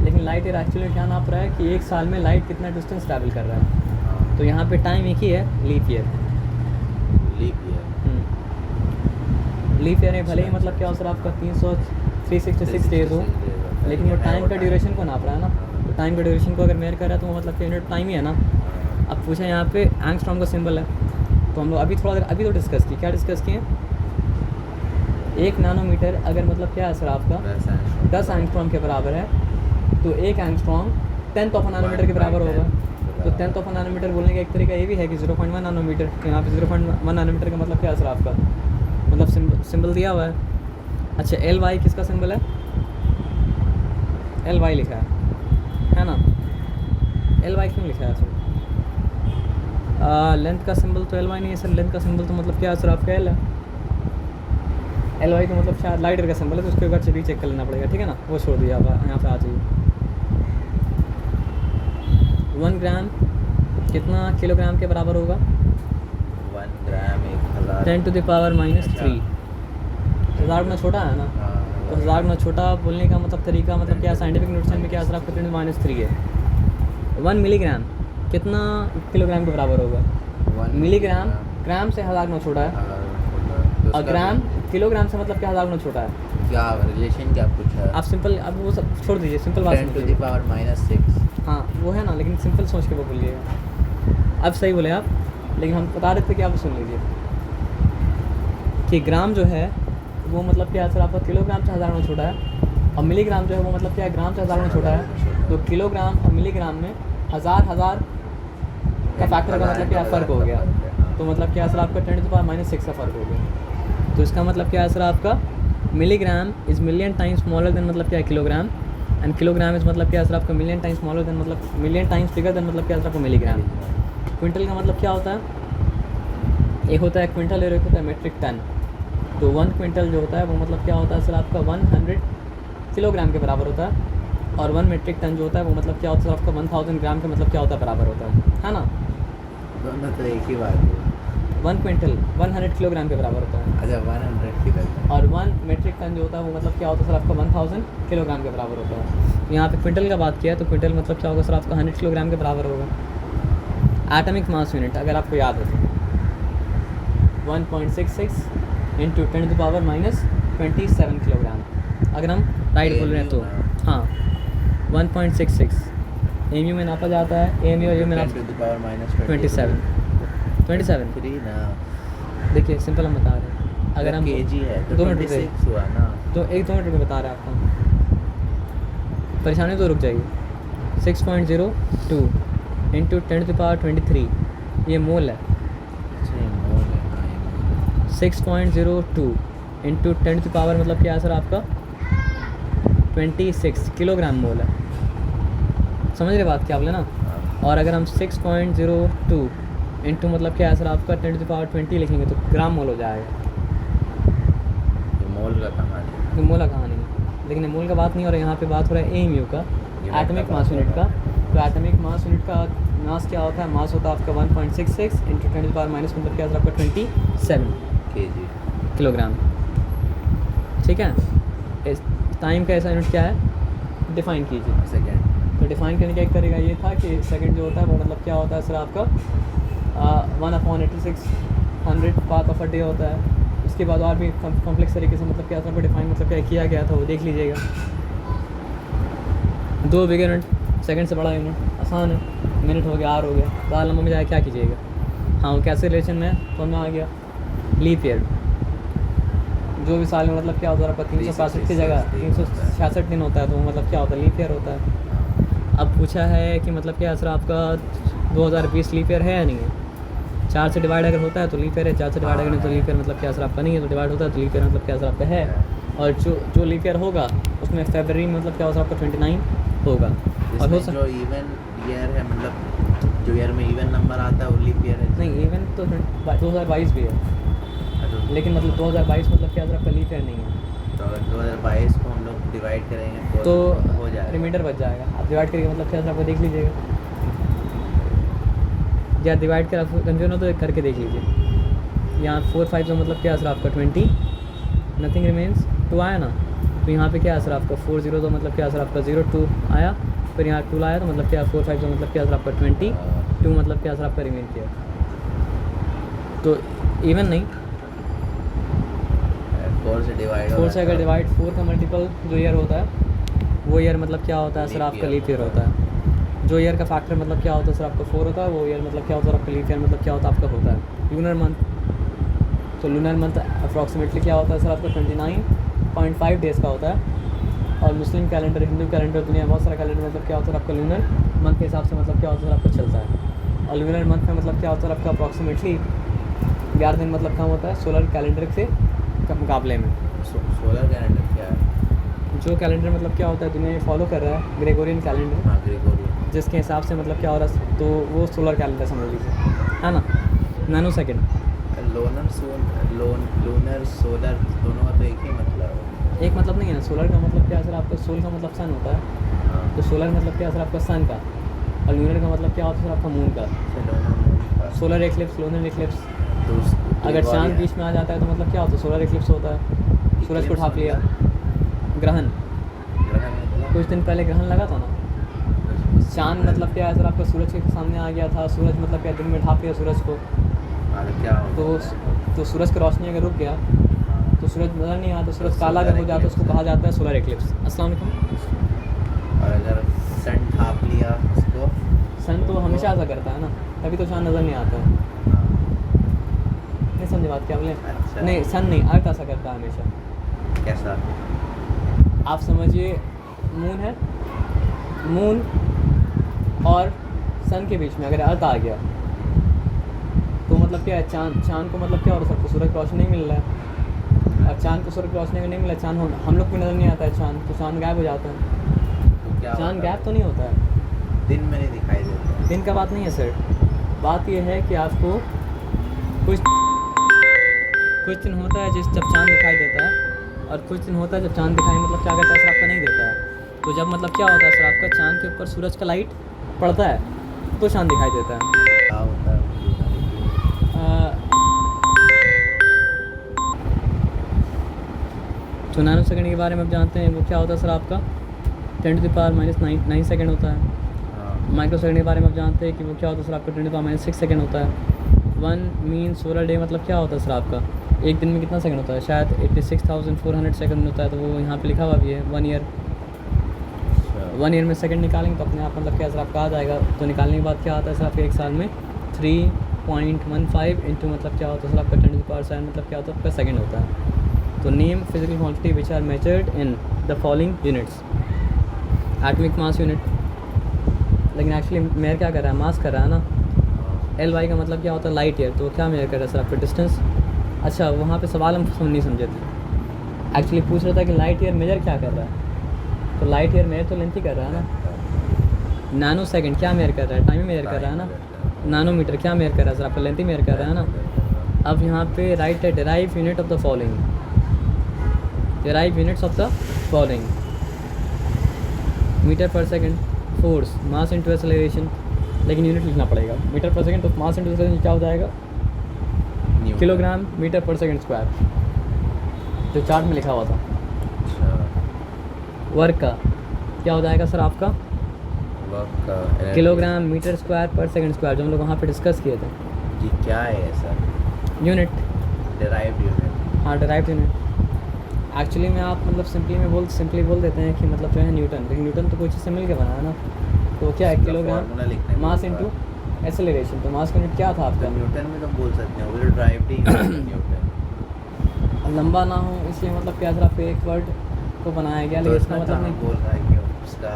लेकिन लाइट ईयर एक्चुअली क्या नाप रहा है कि एक साल में लाइट कितना डिस्टेंस ट्रैवल कर रहा है। तो यहाँ पे टाइम एक ही है, लीप ईयर। लीप ईयर है, भले ही मतलब क्या हो सर? आपका 366 डेज हो, लेकिन वो टाइम का ड्यूरेशन को नाप रहा है ना। तो टाइम का ड्यूरेशन को अगर मेजर कर रहा है तो वो मतलब यूनिट टाइम ही है ना। अब पूछा यहाँ पे एंगस्ट्रॉम का सिंबल है, तो हम लोग अभी तो डिस्कस की, क्या डिस्कस किए? 1 नैनोमीटर अगर मतलब क्या है सर? आपका 10 एंगस्ट्रॉम के बराबर है, तो 1 एंगस्ट्रॉम 10th ऑफ नैनोमीटर के बराबर होगा। तो 10th ऑफ नैनोमीटर बोलने का एक तरीका ये भी है कि 0.1 नैनोमीटर। तो यहाँ पे 0.1 नैनोमीटर का मतलब क्या है सर? आपका मतलब सिंबल दिया हुआ है। अच्छा, LY किसका सिंबल है? LY लिखा है ना। LY क्यों लिखा है सर? लेंथ का सिंबल तो LY नहीं है सर। लेंथ का सिंबल तो मतलब क्या है सर? आपका L है। LY का मतलब शायद लाइटर का सिंबल है, तो उसके ऊपर से रीचेक कर लेना पड़ेगा, ठीक है ना। वो छोड़ दिया, आप यहाँ पे आ जाइए। 1 ग्राम कितना किलोग्राम के बराबर होगा? 1 ग्राम 1000। 10 to the power -3। 1000 गुना छोटा है ना, तो 1000 गुना छोटा बोलने का मतलब तरीका मतलब क्या? साइंटिफिक नोटेशन में क्या सर? आपका 10 to -3 है। 1 मिलीग्राम कितना किलोग्राम के बराबर होगा? मिलीग्राम ग्राम से 1000 गुना छोटा है, और ग्राम किलोग्राम से मतलब क्या 1000 गुना छोटा है। क्या रिलेशन क्या पूछा? आप सिंपल, अब वो सब छोड़ दीजिए, सिंपल बात 10 to the power -6। हाँ वो है ना, लेकिन सिंपल सोच के वो बोलिएगा। अब सही बोले आप, लेकिन हम बता रहे थे कि आप सुन लीजिए कि ग्राम जो है वो मतलब क्या है सर? आपका किलोग्राम से 1000 गुना छोटा है, और मिलीग्राम जो है वो मतलब क्या है? ग्राम से 1000 गुना छोटा है। तो किलोग्राम और मिलीग्राम में हज़ार का फैक्टर का मतलब क्या फ़र्क हो गया। तो मतलब क्या है सर? आपका 10 to the power -6 का फ़र्क हो गया। तो इसका मतलब क्या है सर? आपका milligram is million times smaller than मतलब क्या है? किलोग्राम। एंड किलोग्राम इज़ मतलब क्या है सर? आपका मिलियन टाइम्स स्मॉलर देन मतलब मिलियन टाइम्स बिगर देन मतलब क्या है सर? आपका मिलीग्राम। क्विंटल का मतलब क्या होता है? एक होता है क्विंटल और एक होता है मेट्रिक टन। तो 1 क्विंटल जो होता है वो मतलब क्या होता है सर? आपका 100 किलोग्राम के बराबर होता है, और 1 मेट्रिक टन जो होता है वो मतलब क्या होता है सर? आपका 1000 ग्राम के मतलब क्या होता है? बराबर होता है ना। दोनों तो एक ही बात है। 1 क्विंटल 100 किलोग्राम के बराबर होता है, अच्छा 100 किलो। और 1 मेट्रिक टन जो होता है वो मतलब क्या होता है सर? आपका 1000 किलोग्राम के बराबर होता है। यहाँ पे क्विंटल का बात किया है, तो क्विंटल मतलब क्या होगा सर? आपका 100 किलोग्राम के बराबर होगा। एटॉमिक मास यूनिट अगर आपको याद है तो 1.66 into 10 to the power -27 kilogram. अगर हम राइट बोल रहे हैं तो हाँ 1.66 एमयू में नापा जाता है। एमयू में 10 to the power -27 3 ना। देखिए सिंपल हम बता रहे हैं। अगर हम केजी है तो 2 मिनट 26 हुआ ना। तो 2 मिनट में बता रहे हैं आपको, परेशानी तो रुक जाइए। 6.02 इंटू 10 to the power 23 ये मोल है। अच्छा ये मोल है। हाँ ये मोल है। 6.02 इंटू 10 की पावर मतलब क्या है सर आपका 26 किलोग्राम मोल है। समझ रहे बात क्या बोले ना। हाँ, और अगर हम 6.02 इंटू मतलब क्या है सर आपका 10 की पावर 20 लिखेंगे तो ग्राम मोल हो जाएगा। ये मोल का कहानी है। तो मोल का कहानी है, लेकिन ये मोल का बात नहीं हो रहा है, यहाँ पे बात हो रहा है एमयू का, यूनिट एटॉमिक का मास बात हो यूनिट का। रहा है। तो एटॉमिक मास यूनिट का मास क्या होता है, मास होता है आपका 1.66 इंटू 10 की पावर माइनस मतलब क्या है सर आपका 27 केजी। किलोग्राम। ठीक है। इस टाइम का ऐसा यूनिट क्या है, डिफाइन कीजिए। सेकेंड। तो डिफाइन करने का एक तरीका ये था कि सेकंड जो होता है वो मतलब क्या होता है सर आपका 1/8600 पाथ ऑफ अ डे होता है। उसके बाद और भी कॉम्प्लेक्स तरीके से मतलब क्या था डिफाइन मतलब क्या किया गया था वो देख लीजिएगा। 2 बिग यूनिट, सेकंड से बड़ा यूनिट आसान है, मिनट हो गया, आर हो गया, दाल नंबर में जाए क्या कीजिएगा। हाँ वो कैसे रिलेशन में तो में आ गया लीप ईयर, जो भी साल में मतलब क्या होता है आपका 365 की जगह 366 दिन होता है तो वो मतलब क्या होता है लीप ईयर होता है। अब पूछा है कि मतलब क्या सर आपका 2020 लीप ईयर है या नहीं है। 4 से डिवाइड अगर होता है तो लीप ईयर है, 4 से डिवाइड अगर नहीं तो लीप ईयर मतलब क्या सर आपका नहीं है, तो डिवाइड होता है तो लीप ईयर मतलब क्या सर आपका है। और जो लीप ईयर होगा उसमें फरवरी में मतलब क्या होगा आपका 29 होगा। और हो इसमें जो इवन ईयर है मतलब जो ईयर में इवन नंबर आता है वो लीप ईयर है। नहीं इवन तो 2022 भी है, अच्छा, लेकिन मतलब 2022 मतलब क्या सर आपका लीप ईयर नहीं है। तो अगर 2022 को हम लोग डिवाइड करेंगे तो हो जाएगा। रिमाइंडर बच जाएगा, आप डिवाइड करके मतलब क्या सर आपको देख लीजिएगा, या डिवाइड कर कंफ्यूजन हो तो करके देख लीजिए। यहाँ 4 5 का मतलब क्या सर आपका 20 नथिंग रिमेन्स 2 आया ना, तो यहाँ पे क्या है सर आपका 4 0 तो मतलब क्या सर आपका 02 आया, फिर यहाँ 2 आया तो मतलब क्या 4 5 तो मतलब क्या सर आपका 22 मतलब क्या सर आपका रिमेन किया। तो इवन नहीं 4 से डिवाइड 4 से अगर डिवाइड 4 का मल्टीपल जो ईयर होता है वो ईयर मतलब क्या होता है सर आपका लीप ईयर होता है। जो ईयर का फैक्टर मतलब क्या होता है सर आपका 4 होता है, वो ईयर मतलब क्या होता है आपका लीप ईयर मतलब क्या होता है आपका होता है लूनर मंथ। तो लूनर मंथ अप्रॉक्सीमेटली क्या होता है सर आपका 29.5 डेज़ का होता है। और मुस्लिम कैलेंडर, हिंदू कैलेंडर, दुनिया में बहुत सारा कैलेंडर मतलब क्या होता है आपका लूनर मंथ के हिसाब से मतलब क्या होता है आपका चलता है। और लूनर मंथ में मतलब क्या होता है आपका अप्रॉक्सीमेटली 11 दिन मतलब कम होता है सोलर कैलेंडर से मुकाबले में। सोलर कैलेंडर क्या है? जो कैलेंडर मतलब क्या होता है दुनिया में फॉलो कर रहा है ग्रेगोरियन कैलेंडर, हाँ ग्रेगोरियन, जिसके हिसाब से मतलब क्या हो रहा है तो वो सोलर कैलेंडर समझ लीजिए, है ना। नैनो सेकेंड लूनर सोलर दोनों का तो एक ही मतलब है। एक मतलब नहीं है ना। सोलर का मतलब क्या सर आपका सोल का मतलब सन होता है, हाँ, तो सोलर मतलब क्या सर आपका सन का, और लूनर का मतलब क्या होता है सर आपका मून का। Lunar solar eclipse, lunar eclipse, तो अगर चांद बीच में आ जाता है तो मतलब क्या होता है सोलर एक्लिप्स होता है, सूरज को ढाप लिया। ग्रहण, कुछ दिन पहले ग्रहण लगा था ना, चांद मतलब क्या है सर आपका सूरज के सामने आ गया था, सूरज मतलब क्या दिन में ढाप लिया सूरज को, क्या तो सूरज की रोशनी अगर रुक गया तो सूरज नज़र नहीं आता, सूरज काला अगर हो जाता है उसको कहा जाता है सोलर एक्लिप्स। अस्सलाम वालेकुम। और अगर सन ढाप लिया उसको, सन तो हमेशा ऐसा करता है ना, तभी तो चांद नज़र नहीं आता है। नहीं समझे बात क्या बोले? अच्छा। नहीं सन नहीं, अर्थ ऐसा करता है हमेशा। कैसा? आप समझिए मून है, मून और सन के बीच में अगर अर्थ आ गया तो मतलब क्या है चांद को मतलब क्या हो रहा है सबको सूरज की रोशनी नहीं मिल रहा है, और चांद को सूरज की रोशनी नहीं मिला, चांद हम लोग को नज़र नहीं आता है चांद, तो चांद गायब हो जाता है। तो क्या चांद होता गायब तो नहीं होता है, दिन में नहीं दिखाई देता। दिन का बात नहीं है सर, बात यह है कि आपको कुछ दिन होता है जब चांद दिखाई देता है, और कुछ दिन होता है जब चांद दिखाई मतलब क्या करता है सर आपका नहीं देता है। तो जब मतलब क्या होता है सर आपका चांद के ऊपर सूरज का लाइट पड़ता है तो चांद दिखाई देता है। क्या होता है? तो नैनो सेकंड के बारे में आप जानते हैं वो क्या होता है सर आपका 10⁻⁹ सेकंड होता है। हाँ, माइक्रो सेकंड के बारे में आप जानते हैं कि वो क्या होता है सर आपका 10⁻⁶ सेकंड होता है। 1 मीन सोलर डे मतलब क्या होता है सर आपका एक दिन में कितना सेकंड होता है, शायद 86,400 सेकंड होता है, तो वो यहाँ पे लिखा हुआ भी है 1 ईयर। 1 ईयर में सेकंड निकालेंगे तो अपने आप मतलब क्या सर आपका आ जाएगा। तो निकालने के बाद क्या आता है सर आपके एक साल में 3.15 इंटू मतलब क्या होता है सर आपका 10⁻⁷ मतलब क्या होता है आपका सेकंड होता है। तो name physical quantity which are measured in the following units. Atomic mass unit, लेकिन एक्चुअली मेयर क्या कर रहा है, मास कर रहा है ना, एल वाई का मतलब क्या होता है लाइट ईयर, तो क्या मेजर कर रहा है सर आपका डिस्टेंस। अच्छा वहाँ पे सवाल हम नहीं समझे थे, एक्चुअली पूछ रहा था कि लाइट ईयर मेजर क्या कर रहा है, तो लाइट ईयर मेजर तो लेंथ ही कर रहा है ना। नैनो सेकंड क्या मेजर कर रहा है, टाइम मेजर कर रहा है ना। नैनोमीटर क्या मेजर कर रहा है सर आपका, लेंथ ही मेजर कर रहा है ना। अब यहाँ पे राइट है derive unit of the following, derive units of the following, metre per second, force, mass into acceleration, लेकिन यूनिट लिखना पड़ेगा। मीटर पर सेकंड तो मास इंटू एक्सेलरेशन क्या हो जाएगा, kilogram metre per second square, जो चार्ट में लिखा हुआ था। वर्क का क्या हो जाएगा सर आपका, किलोग्राम मीटर स्क्वायर पर सेकंड स्क्वायर, जो हम लोग वहाँ पे डिस्कस किए थे। जी क्या है सर, यूनिट, डिराइव्ड यूनिट। हाँ डिराइव्ड यूनिट। एक्चुअली में आप मतलब सिंपली बोल देते हैं कि मतलब जो है न्यूटन, लेकिन न्यूटन तो कोई चीज़ से मिल के बना है ना, तो क्या है किलोग्राम मास इंटू एक्सेलरेशन, तो मास का यूनिट क्या था आपका, न्यूटन में तो बोल सकते हैं, वो जो ड्राइव्ड ही न्यूटन। लंबा ना हो इसलिए मतलब क्या सिर्फ एक वर्ड को बनाया गया, तो लेकिन इसका इसमें मतलब कहाँ नहीं। बोल रहा है कि उसका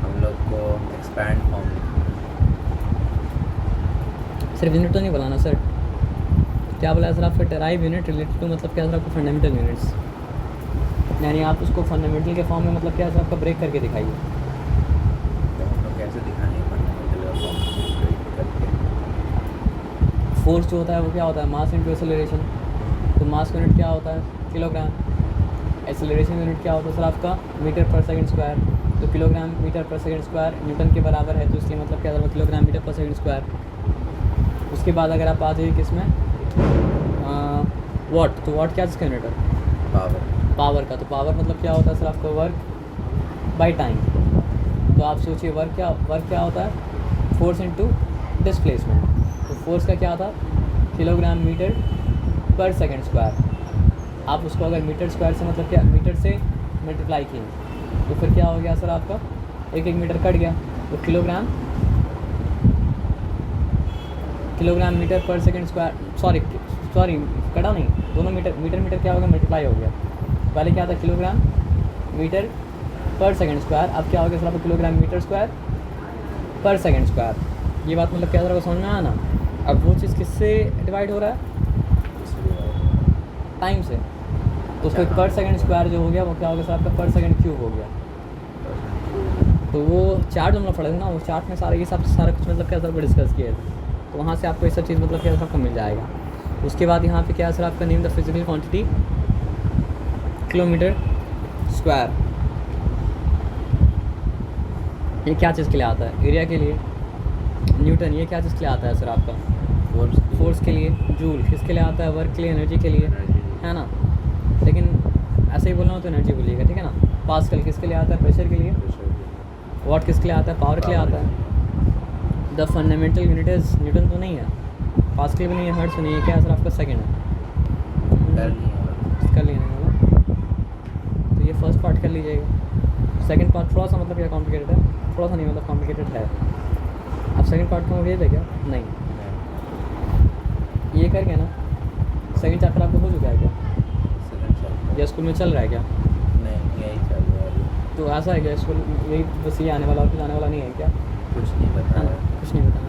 हम लोग को एक्सपैंड फॉर्म सिर्फ यूनिट तो नहीं बनाना सर, क्या बोला सर आपका डेराइव यूनिट रिलेटेड टू मतलब क्या सर आपको फंडामेंटल यूनिट्स, यानी आप उसको फंडामेंटल के फॉर्म में मतलब क्या सर आपका ब्रेक करके दिखाइए। तो हम लोग कैसे दिखाने फंडामेंटल फॉर्म करके। फोर्स जो होता है वो क्या होता है, मास इंटू एक्सेलरेशन, तो मास का यूनिट क्या होता है किलोग्राम, एक्सेलरेशन यूनिट क्या होता है सर आपका मीटर पर सेकंड स्क्वायर, तो kilogram metre per second square Newton के बराबर है, तो इसलिए मतलब क्या होगा kilogram metre per second square. उसके बाद अगर आप आ जाइए किसमें वॉट, तो वॉट क्या इसका यूनिट है, पावर का, तो पावर मतलब क्या होता है सर आपका वर्क बाय टाइम, तो आप सोचिए वर्क क्या होता है, फोर्स इंटू डिस्प्लेसमेंट, तो फोर्स का क्या था kilogram metre per second square, आप उसको अगर मीटर स्क्वायर से मतलब क्या मीटर से मल्टीप्लाई किए, तो फिर क्या हो गया सर आपका एक मीटर कट गया, तो kilogram metre per second square, sorry कटा नहीं, दोनों मीटर क्या हो गया मल्टीप्लाई हो गया, पहले क्या था kilogram metre per second square, अब क्या हो गया सर आपका किलोग्राम मीटर स्क्वायर पर सेकंड स्क्वायर। ये बात मतलब क्या सर समझ में आया ना। अब वो चीज़ किससे डिवाइड हो रहा है, टाइम से, तो उसको पर सेकंड स्क्वायर जो हो गया वो क्या हो गया सर आपका पर सेकंड क्यूब हो गया। तो वो चार्ट हम लोग पढ़े थे ना, वो चार्ट में सारा कुछ मतलब क्या सर को डिस्कस किए थे, तो वहाँ से आपको ये सब चीज़ मतलब क्या सर आपको मिल जाएगा। उसके बाद यहाँ पे क्या है सर आपका name the physical quantity kilometre square, ये क्या चीज़ के लिए आता है, एरिया के लिए, न्यूटन ये क्या चीज़ के लिए आता है सर आपका, फोर्स के लिए, जूल किसके लिए आता है, वर्क के लिए, एनर्जी के लिए, है ना। लेकिन ऐसे ही बोलना हो तो एनर्जी बोलिएगा, ठीक है ना। पास्कल किसके लिए आता है, प्रेशर के लिए, वॉट किसके लिए आता है, पावर के लिए आता है। The fundamental unit is Newton तो नहीं है, पास्कल भी नहीं है, हर्ट्ज नहीं है, क्या है सर आपका सेकंड है, कर लेना है। तो ये फर्स्ट पार्ट कर लीजिएगा, सेकंड पार्ट थोड़ा सा मतलब क्या कॉम्प्लिकेटेड है, थोड़ा सा नहीं मतलब कॉम्प्लिकेटेड है। अब सेकंड पार्ट को भेज दे क्या, नहीं ये करके ना सेकंड चैप्टर आपको हो चुका है क्या, या स्कूल में चल रहा है क्या, नहीं यही चल रहा है। तो ऐसा है क्या स्कूल यही बस ये आने वाला और कुछ आने वाला नहीं है क्या, कुछ नहीं बताया, कुछ नहीं बताया।